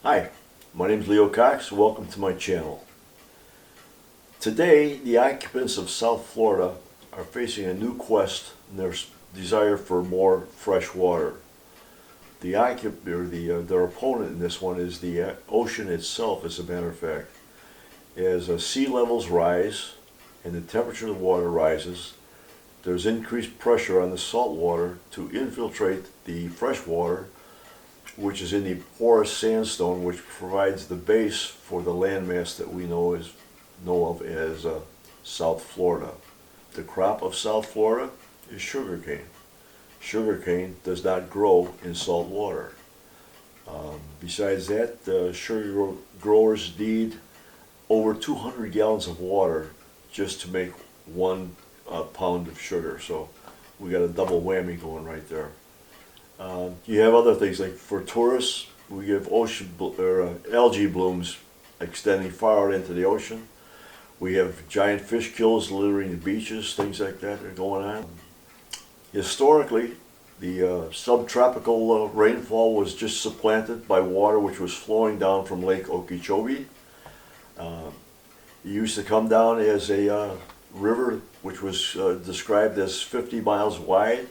Hi, my name is Leo Cox. Welcome to my channel. Today, the occupants of South Florida are facing a new quest in their desire for more fresh water. Their opponent in this one is the ocean itself, as a matter of fact. As sea levels rise and the temperature of the water rises, there's increased pressure on the salt water to infiltrate the fresh water, which is in the porous sandstone, which provides the base for the landmass that we know of as South Florida. The crop of South Florida is sugarcane. Sugarcane does not grow in salt water. Besides that, sugar growers need over 200 gallons of water just to make 1 pound of sugar. So we got a double whammy going right there. You have other things like for tourists, we have algae blooms extending far out into the ocean. We have giant fish kills littering the beaches, things like that are going on. Historically, the subtropical rainfall was just supplanted by water which was flowing down from Lake Okeechobee. It used to come down as a river which was described as 50 miles wide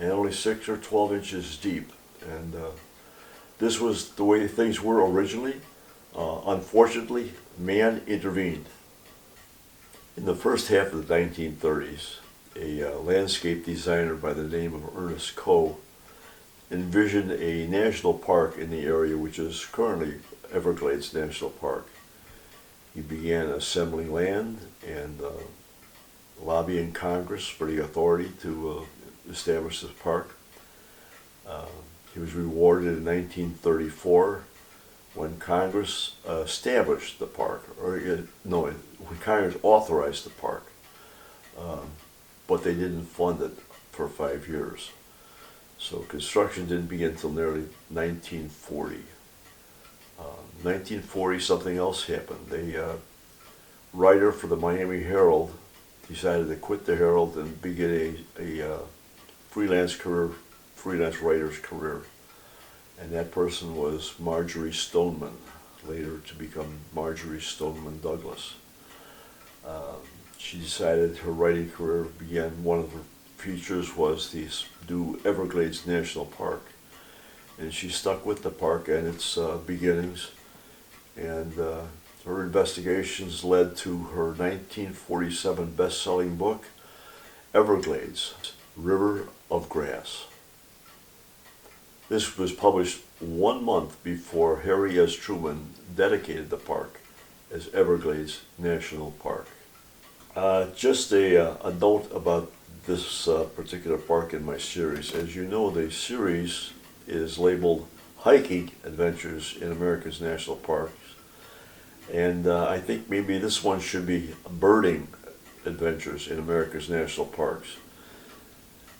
and only 6 or 12 inches deep. And this was the way things were originally. Unfortunately, man intervened. In the first half of the 1930s, a landscape designer by the name of Ernest Coe envisioned a national park in the area, which is currently Everglades National Park. He began assembling land and lobbying Congress for the authority to establish this park. He was rewarded in 1934 when Congress established the park, when Congress authorized the park, but they didn't fund it for 5 years. So construction didn't begin until nearly 1940. 1940, something else happened. A writer for the Miami Herald decided to quit the Herald and begin a freelance writer's career. And that person was Marjorie Stoneman, later to become Marjorie Stoneman Douglas. She decided her writing career began, one of her features was the new Everglades National Park. And she stuck with the park and its beginnings. And her investigations led to her 1947 best-selling book, Everglades, River of Grass. This was published 1 month before Harry S. Truman dedicated the park as Everglades National Park. Just a note about this particular park in my series. As you know, the series is labeled Hiking Adventures in America's National Parks. And I think maybe this one should be Birding Adventures in America's National Parks.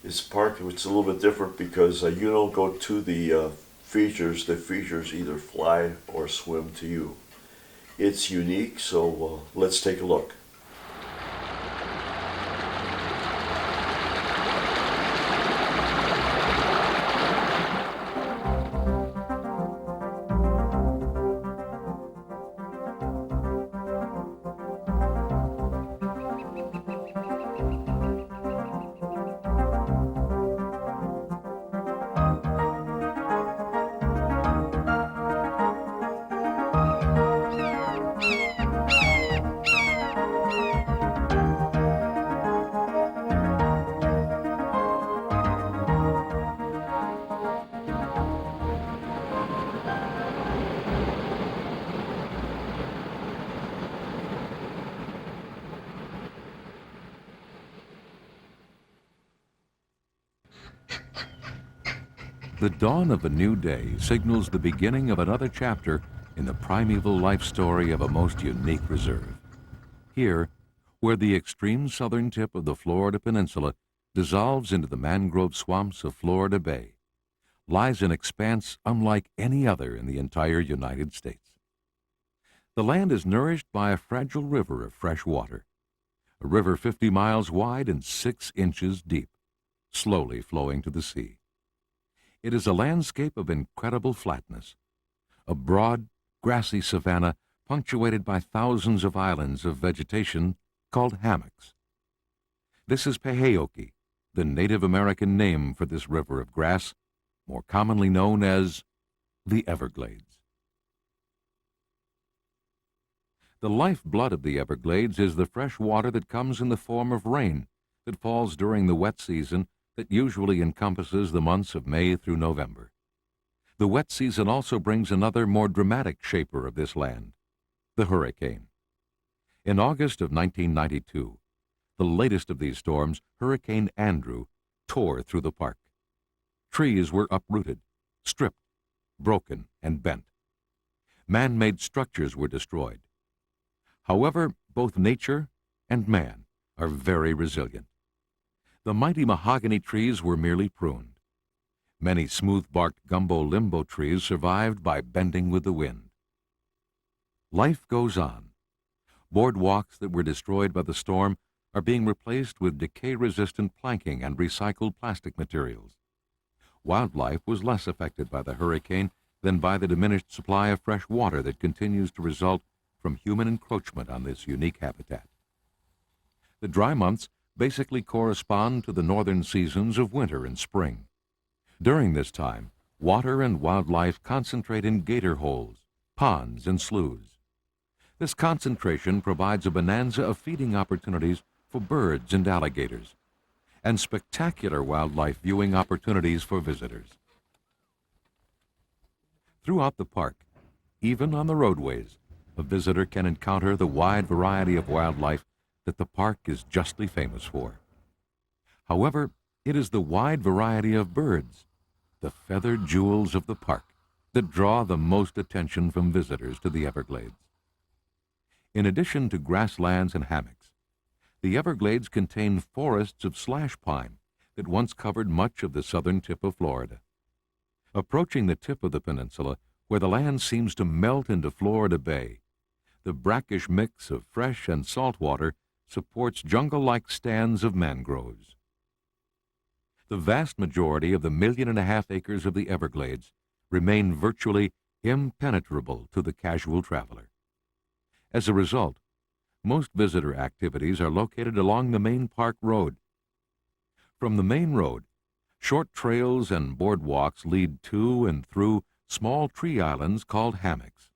It's a little bit different because you don't go to the features either fly or swim to you. It's unique, so let's take a look. The dawn of a new day signals the beginning of another chapter in the primeval life story of a most unique reserve. Here, where the extreme southern tip of the Florida Peninsula dissolves into the mangrove swamps of Florida Bay, lies an expanse unlike any other in the entire United States. The land is nourished by a fragile river of fresh water, a river 50 miles wide and 6 inches deep, slowly flowing to the sea. It is a landscape of incredible flatness, a broad, grassy savanna punctuated by thousands of islands of vegetation called hammocks. This is Peheoki, the Native American name for this river of grass, more commonly known as the Everglades. The lifeblood of the Everglades is the fresh water that comes in the form of rain that falls during the wet season that usually encompasses the months of May through November. The wet season also brings another more dramatic shaper of this land, the hurricane. In August of 1992, the latest of these storms, Hurricane Andrew, tore through the park. Trees were uprooted, stripped, broken, and bent. Man-made structures were destroyed. However, both nature and man are very resilient. The mighty mahogany trees were merely pruned. Many smooth-barked gumbo limbo trees survived by bending with the wind. Life goes on. Boardwalks that were destroyed by the storm are being replaced with decay-resistant planking and recycled plastic materials. Wildlife was less affected by the hurricane than by the diminished supply of fresh water that continues to result from human encroachment on this unique habitat. The dry months basically correspond to the northern seasons of winter and spring. During this time, water and wildlife concentrate in gator holes, ponds, and sloughs. This concentration provides a bonanza of feeding opportunities for birds and alligators, and spectacular wildlife viewing opportunities for visitors. Throughout the park, even on the roadways, a visitor can encounter the wide variety of wildlife that the park is justly famous for. However, it is the wide variety of birds, the feathered jewels of the park, that draw the most attention from visitors to the Everglades. In addition to grasslands and hammocks, the Everglades contain forests of slash pine that once covered much of the southern tip of Florida. Approaching the tip of the peninsula, where the land seems to melt into Florida Bay, the brackish mix of fresh and salt water supports jungle-like stands of mangroves. The vast majority of the 1.5 million acres of the Everglades remain virtually impenetrable to the casual traveler. As a result, most visitor activities are located along the main park road. From the main road, short trails and boardwalks lead to and through small tree islands called hammocks,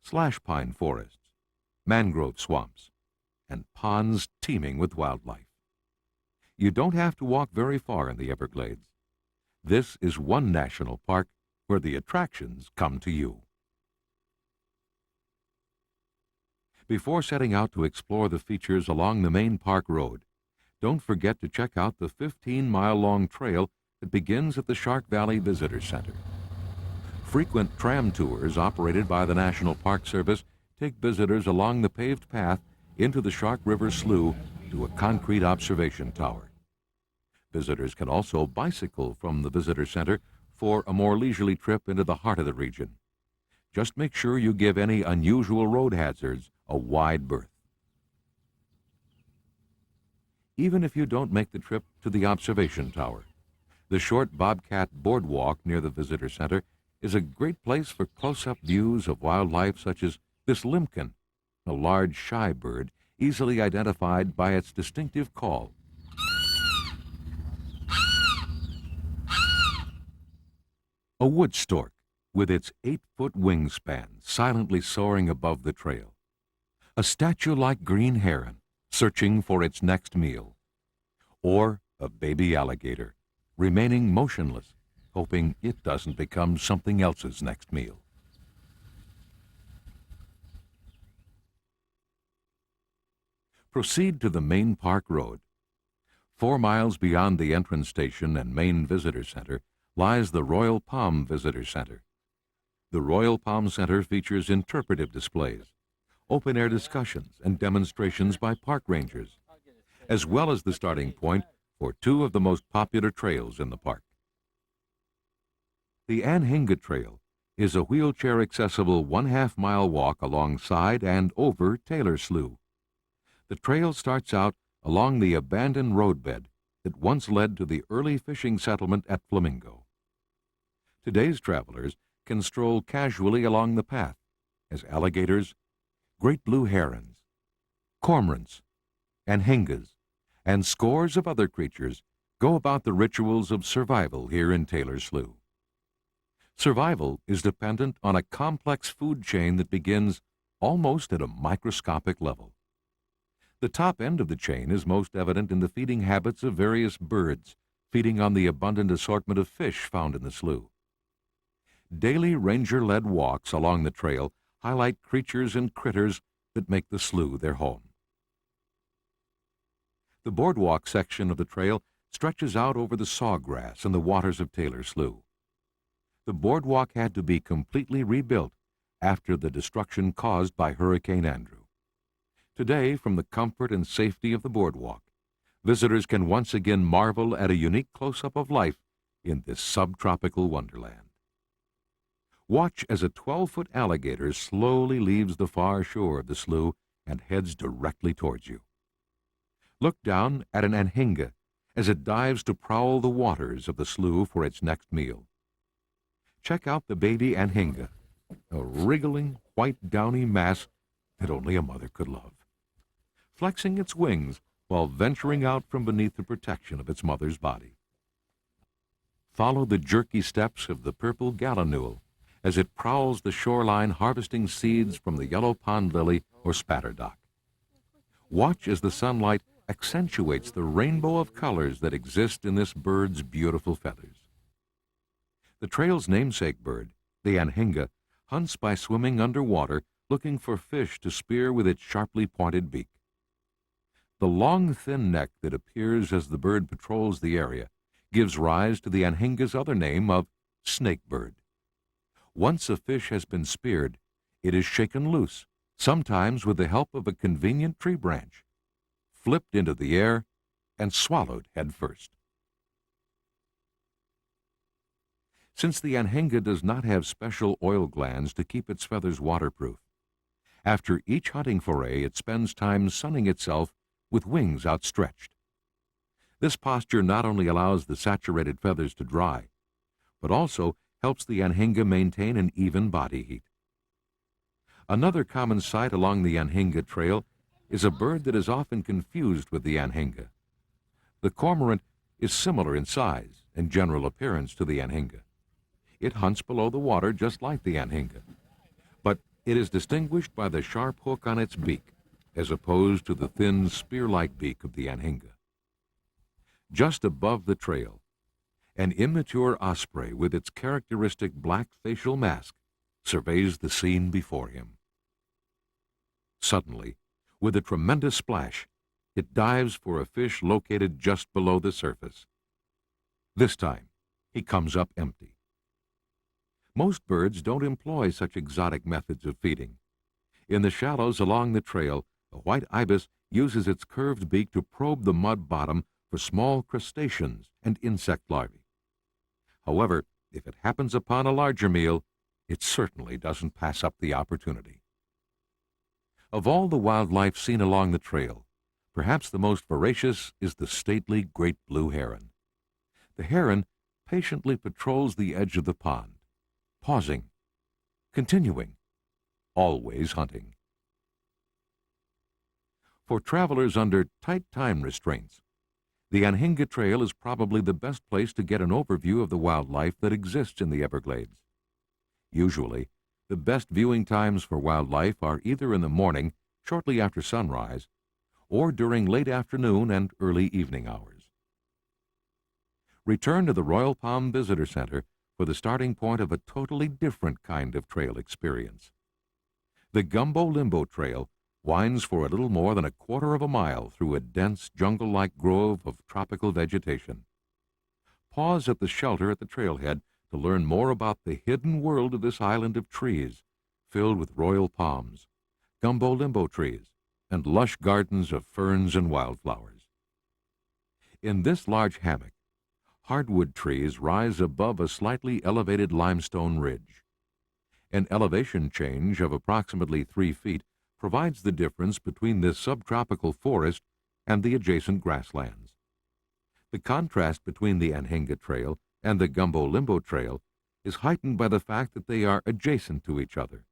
slash pine forests, mangrove swamps, and ponds teeming with wildlife. You don't have to walk very far in the Everglades. This is one national park where the attractions come to you. Before setting out to explore the features along the main park road, don't forget to check out the 15-mile-long trail that begins at the Shark Valley Visitor Center. Frequent tram tours operated by the National Park Service take visitors along the paved path into the Shark River Slough to a concrete observation tower. Visitors can also bicycle from the visitor center for a more leisurely trip into the heart of the region. Just make sure you give any unusual road hazards a wide berth. Even if you don't make the trip to the observation tower, the short Bobcat boardwalk near the visitor center is a great place for close-up views of wildlife such as this limpkin, a large shy bird easily identified by its distinctive call. A wood stork with its 8-foot wingspan silently soaring above the trail. A statue-like green heron searching for its next meal. Or a baby alligator remaining motionless, hoping it doesn't become something else's next meal. Proceed to the main park road. 4 miles beyond the entrance station and main visitor center lies the Royal Palm Visitor Center. The Royal Palm Center features interpretive displays, open-air discussions and demonstrations by park rangers, as well as the starting point for 2 of the most popular trails in the park. The Anhinga Trail is a wheelchair-accessible 1/2-mile walk alongside and over Taylor Slough. The trail starts out along the abandoned roadbed that once led to the early fishing settlement at Flamingo. Today's travelers can stroll casually along the path as alligators, great blue herons, cormorants, anhingas, and scores of other creatures go about the rituals of survival here in Taylor's Slough. Survival is dependent on a complex food chain that begins almost at a microscopic level. The top end of the chain is most evident in the feeding habits of various birds, feeding on the abundant assortment of fish found in the slough. Daily ranger-led walks along the trail highlight creatures and critters that make the slough their home. The boardwalk section of the trail stretches out over the sawgrass and the waters of Taylor's Slough. The boardwalk had to be completely rebuilt after the destruction caused by Hurricane Andrew. Today, from the comfort and safety of the boardwalk, visitors can once again marvel at a unique close-up of life in this subtropical wonderland. Watch as a 12-foot alligator slowly leaves the far shore of the slough and heads directly towards you. Look down at an anhinga as it dives to prowl the waters of the slough for its next meal. Check out the baby anhinga, a wriggling, white, downy mass that only a mother could love, flexing its wings while venturing out from beneath the protection of its mother's body. Follow the jerky steps of the purple gallinule as it prowls the shoreline harvesting seeds from the yellow pond lily or spatterdock. Watch as the sunlight accentuates the rainbow of colors that exist in this bird's beautiful feathers. The trail's namesake bird, the anhinga, hunts by swimming underwater looking for fish to spear with its sharply pointed beak. The long, thin neck that appears as the bird patrols the area gives rise to the anhinga's other name of snakebird. Once a fish has been speared, it is shaken loose, sometimes with the help of a convenient tree branch, flipped into the air, and swallowed head first. Since the anhinga does not have special oil glands to keep its feathers waterproof, after each hunting foray it spends time sunning itself with wings outstretched. This posture not only allows the saturated feathers to dry, but also helps the anhinga maintain an even body heat. Another common sight along the anhinga trail is a bird that is often confused with the anhinga. The cormorant is similar in size and general appearance to the anhinga. It hunts below the water just like the anhinga, but it is distinguished by the sharp hook on its beak, as opposed to the thin spear-like beak of the anhinga. Just above the trail, an immature osprey with its characteristic black facial mask surveys the scene before him. Suddenly, with a tremendous splash, it dives for a fish located just below the surface. This time, he comes up empty. Most birds don't employ such exotic methods of feeding. In the shallows along the trail, a white ibis uses its curved beak to probe the mud bottom for small crustaceans and insect larvae. However, if it happens upon a larger meal, it certainly doesn't pass up the opportunity. Of all the wildlife seen along the trail, perhaps the most voracious is the stately great blue heron. The heron patiently patrols the edge of the pond, pausing, continuing, always hunting. For travelers under tight time restraints, the Anhinga Trail is probably the best place to get an overview of the wildlife that exists in the Everglades. Usually, the best viewing times for wildlife are either in the morning, shortly after sunrise, or during late afternoon and early evening hours. Return to the Royal Palm Visitor Center for the starting point of a totally different kind of trail experience. The Gumbo Limbo Trail winds for a little more than a quarter of a mile through a dense jungle-like grove of tropical vegetation. Pause at the shelter at the trailhead to learn more about the hidden world of this island of trees, filled with royal palms, gumbo limbo trees, and lush gardens of ferns and wildflowers. In this large hammock, hardwood trees rise above a slightly elevated limestone ridge. An elevation change of approximately 3 feet provides the difference between this subtropical forest and the adjacent grasslands. The contrast between the Anhinga Trail and the Gumbo Limbo Trail is heightened by the fact that they are adjacent to each other.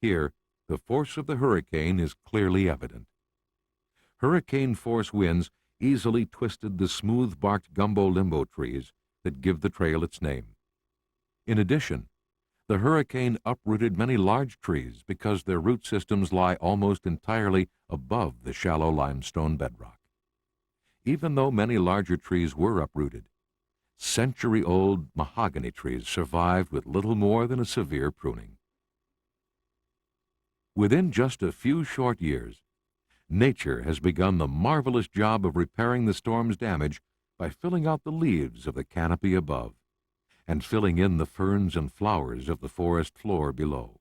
Here, the force of the hurricane is clearly evident. Hurricane force winds easily twisted the smooth-barked gumbo limbo trees that give the trail its name. In addition, the hurricane uprooted many large trees because their root systems lie almost entirely above the shallow limestone bedrock. Even though many larger trees were uprooted, century-old mahogany trees survived with little more than a severe pruning. Within just a few short years, nature has begun the marvelous job of repairing the storm's damage by filling out the leaves of the canopy above and filling in the ferns and flowers of the forest floor below.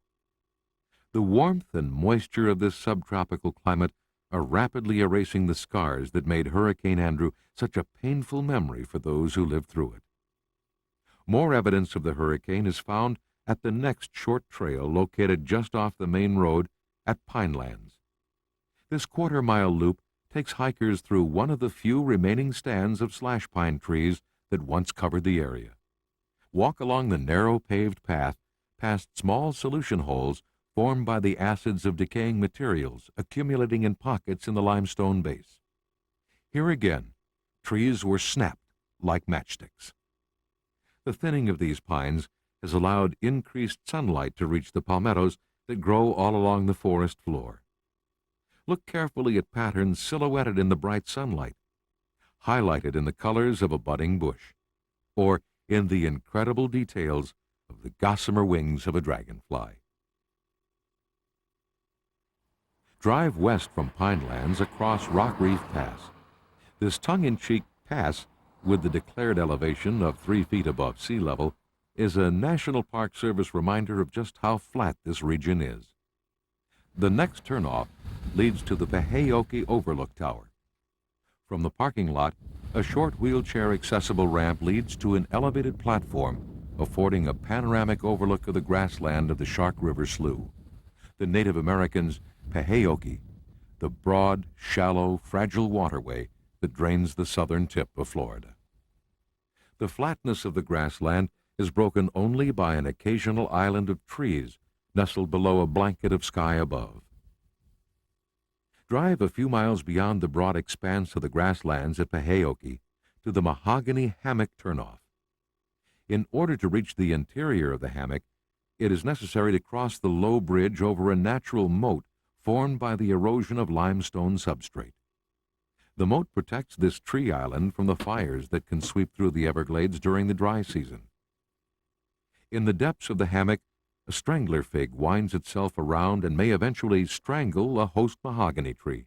The warmth and moisture of this subtropical climate are rapidly erasing the scars that made Hurricane Andrew such a painful memory for those who lived through it. More evidence of the hurricane is found at the next short trail located just off the main road at Pinelands. This quarter-mile loop takes hikers through one of the few remaining stands of slash pine trees that once covered the area. Walk along the narrow paved path past small solution holes formed by the acids of decaying materials accumulating in pockets in the limestone base. Here again, trees were snapped like matchsticks. The thinning of these pines has allowed increased sunlight to reach the palmettos that grow all along the forest floor. Look carefully at patterns silhouetted in the bright sunlight, highlighted in the colors of a budding bush, or in the incredible details of the gossamer wings of a dragonfly. Drive west from Pinelands across Rock Reef Pass. This tongue-in-cheek pass, with the declared elevation of 3 feet above sea level, is a National Park Service reminder of just how flat this region is. The next turnoff leads to the Paheoki Overlook Tower. From the parking lot, a short wheelchair-accessible ramp leads to an elevated platform affording a panoramic overlook of the grassland of the Shark River Slough. The Native Americans' Paheoki, the broad, shallow, fragile waterway that drains the southern tip of Florida. The flatness of the grassland is broken only by an occasional island of trees nestled below a blanket of sky above. Drive a few miles beyond the broad expanse of the grasslands at Paheoki to the Mahogany Hammock turnoff. In order to reach the interior of the hammock, it is necessary to cross the low bridge over a natural moat formed by the erosion of limestone substrate. The moat protects this tree island from the fires that can sweep through the Everglades during the dry season. In the depths of the hammock, a strangler fig winds itself around and may eventually strangle a host mahogany tree.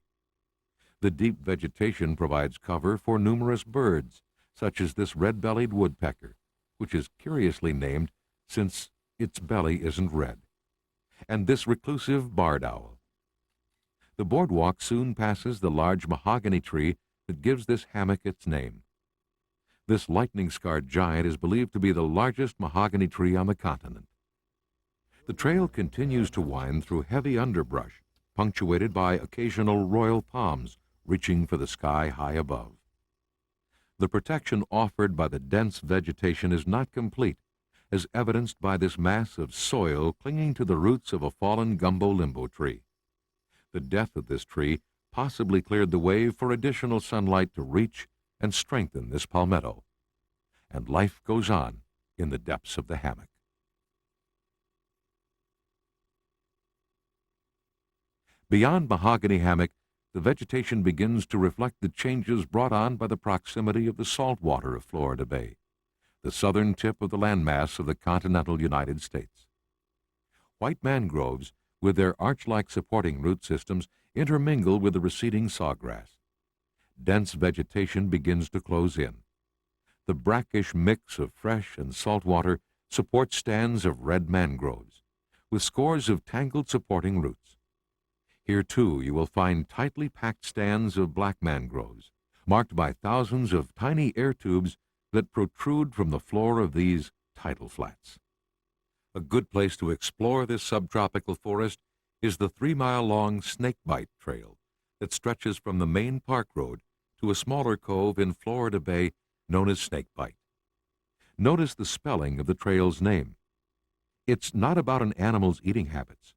The deep vegetation provides cover for numerous birds, such as this red-bellied woodpecker, which is curiously named since its belly isn't red, and this reclusive barred owl. The boardwalk soon passes the large mahogany tree that gives this hammock its name. This lightning-scarred giant is believed to be the largest mahogany tree on the continent. The trail continues to wind through heavy underbrush, punctuated by occasional royal palms reaching for the sky high above. The protection offered by the dense vegetation is not complete, as evidenced by this mass of soil clinging to the roots of a fallen gumbo limbo tree. The death of this tree possibly cleared the way for additional sunlight to reach and strengthen this palmetto. And life goes on in the depths of the hammock. Beyond Mahogany Hammock, the vegetation begins to reflect the changes brought on by the proximity of the salt water of Florida Bay, the southern tip of the landmass of the continental United States. White mangroves, with their arch-like supporting root systems, intermingle with the receding sawgrass. Dense vegetation begins to close in. The brackish mix of fresh and salt water supports stands of red mangroves, with scores of tangled supporting roots. Here, too, you will find tightly packed stands of black mangroves, marked by thousands of tiny air tubes that protrude from the floor of these tidal flats. A good place to explore this subtropical forest is the 3-mile-long Snakebite Trail that stretches from the main park road to a smaller cove in Florida Bay known as Snakebite. Notice the spelling of the trail's name. It's not about an animal's eating habits.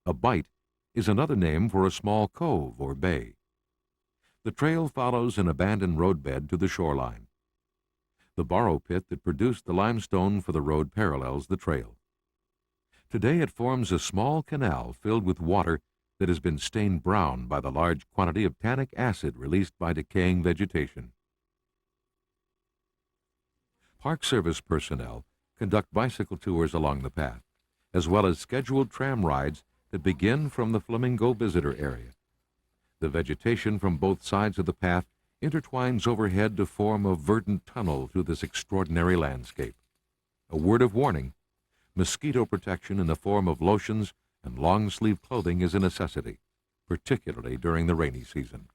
A bite is another name for a small cove or bay. The trail follows an abandoned roadbed to the shoreline. The borrow pit that produced the limestone for the road parallels the trail. Today it forms a small canal filled with water that has been stained brown by the large quantity of tannic acid released by decaying vegetation. Park Service personnel conduct bicycle tours along the path, as well as scheduled tram rides that begin from the Flamingo Visitor Area. The vegetation from both sides of the path intertwines overhead to form a verdant tunnel through this extraordinary landscape. A word of warning: mosquito protection in the form of lotions and long-sleeve clothing is a necessity, particularly during the rainy season.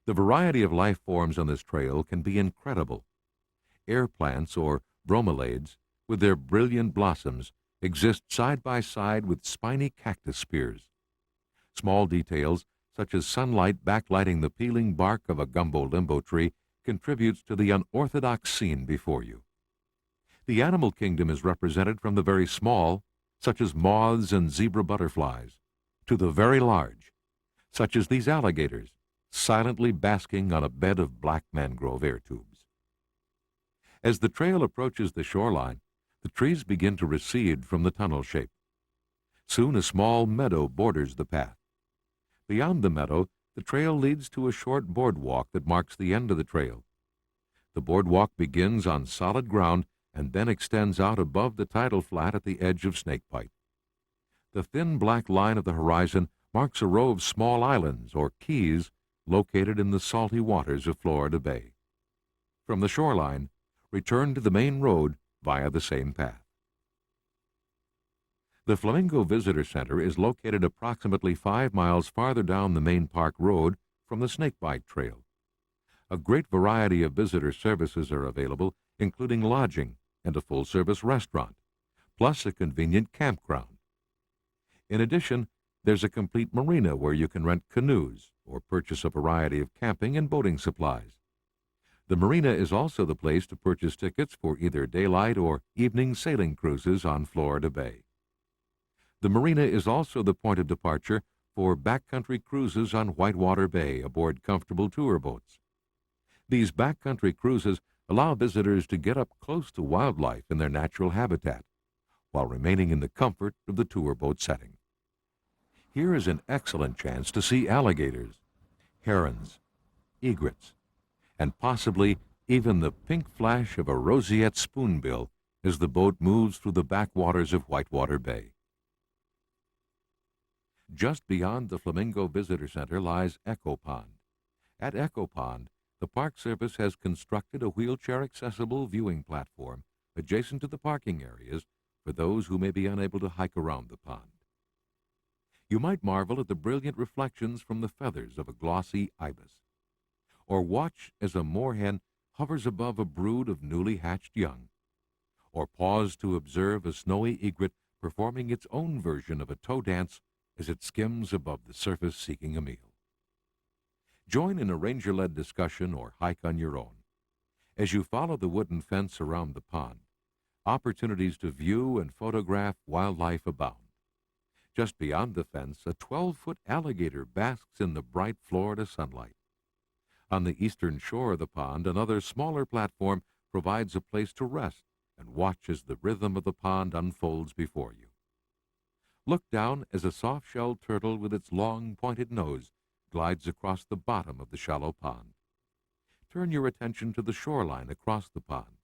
The variety of life forms on this trail can be incredible. Air plants, or bromeliads, with their brilliant blossoms, exist side by side with spiny cactus spears. Small details, such as sunlight backlighting the peeling bark of a gumbo limbo tree, contributes to the unorthodox scene before you. The animal kingdom is represented from the very small, such as moths and zebra butterflies, to the very large, such as these alligators, silently basking on a bed of black mangrove air tubes. As the trail approaches the shoreline, the trees begin to recede from the tunnel shape. Soon a small meadow borders the path. Beyond the meadow, the trail leads to a short boardwalk that marks the end of the trail. The boardwalk begins on solid ground and then extends out above the tidal flat at the edge of Snakebite. The thin black line of the horizon marks a row of small islands or keys located in the salty waters of Florida Bay. From the shoreline, return to the main road via the same path. The Flamingo Visitor Center is located approximately 5 miles farther down the main park road from the Snakebite Trail. A great variety of visitor services are available, including lodging and a full-service restaurant, plus a convenient campground. In addition, there's a complete marina where you can rent canoes or purchase a variety of camping and boating supplies. The marina is also the place to purchase tickets for either daylight or evening sailing cruises on Florida Bay. The marina is also the point of departure for backcountry cruises on Whitewater Bay aboard comfortable tour boats. These backcountry cruises allow visitors to get up close to wildlife in their natural habitat while remaining in the comfort of the tour boat setting. Here is an excellent chance to see alligators, herons, egrets, and possibly even the pink flash of a roseate spoonbill as the boat moves through the backwaters of Whitewater Bay. Just beyond the Flamingo Visitor Center lies Echo Pond. At Echo Pond, the Park Service has constructed a wheelchair-accessible viewing platform adjacent to the parking areas for those who may be unable to hike around the pond. You might marvel at the brilliant reflections from the feathers of a glossy ibis, or watch as a moorhen hovers above a brood of newly hatched young, or pause to observe a snowy egret performing its own version of a toe dance as it skims above the surface seeking a meal. Join in a ranger-led discussion or hike on your own. As you follow the wooden fence around the pond, opportunities to view and photograph wildlife abound. Just beyond the fence, a 12-foot alligator basks in the bright Florida sunlight. On the eastern shore of the pond, another smaller platform provides a place to rest and watch as the rhythm of the pond unfolds before you. Look down as a soft-shelled turtle with its long, pointed nose glides across the bottom of the shallow pond. Turn your attention to the shoreline across the pond.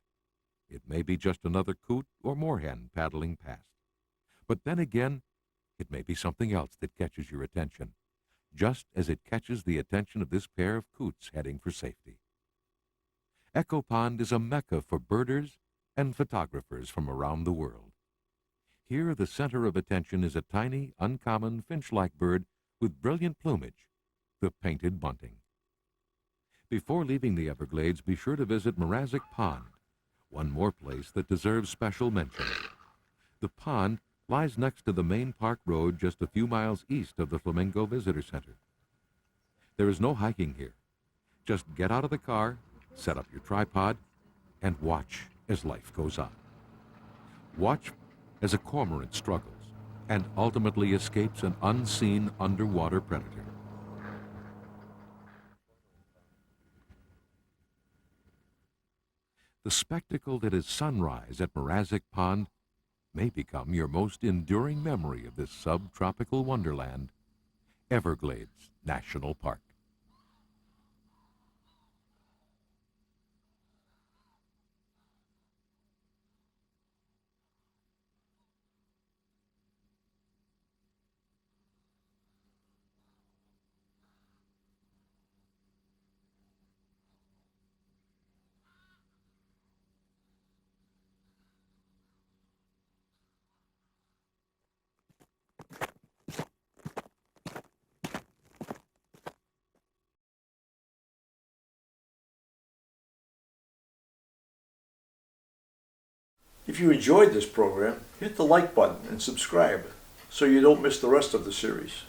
It may be just another coot or moorhen paddling past. But then again, it may be something else that catches your attention, just as it catches the attention of this pair of coots heading for safety. Echo Pond is a mecca for birders and photographers from around the world. Here, the center of attention is a tiny, uncommon finch-like bird with brilliant plumage, the painted bunting. Before leaving the Everglades, be sure to visit Mrazek Pond, one more place that deserves special mention. The pond lies next to the main park road just a few miles east of the Flamingo Visitor Center. There is no hiking here. Just get out of the car, set up your tripod, and watch as life goes on. Watch as a cormorant struggles and ultimately escapes an unseen underwater predator. The spectacle that is sunrise at Mrazek Pond may become your most enduring memory of this subtropical wonderland, Everglades National Park. If you enjoyed this program, hit the like button and subscribe so you don't miss the rest of the series.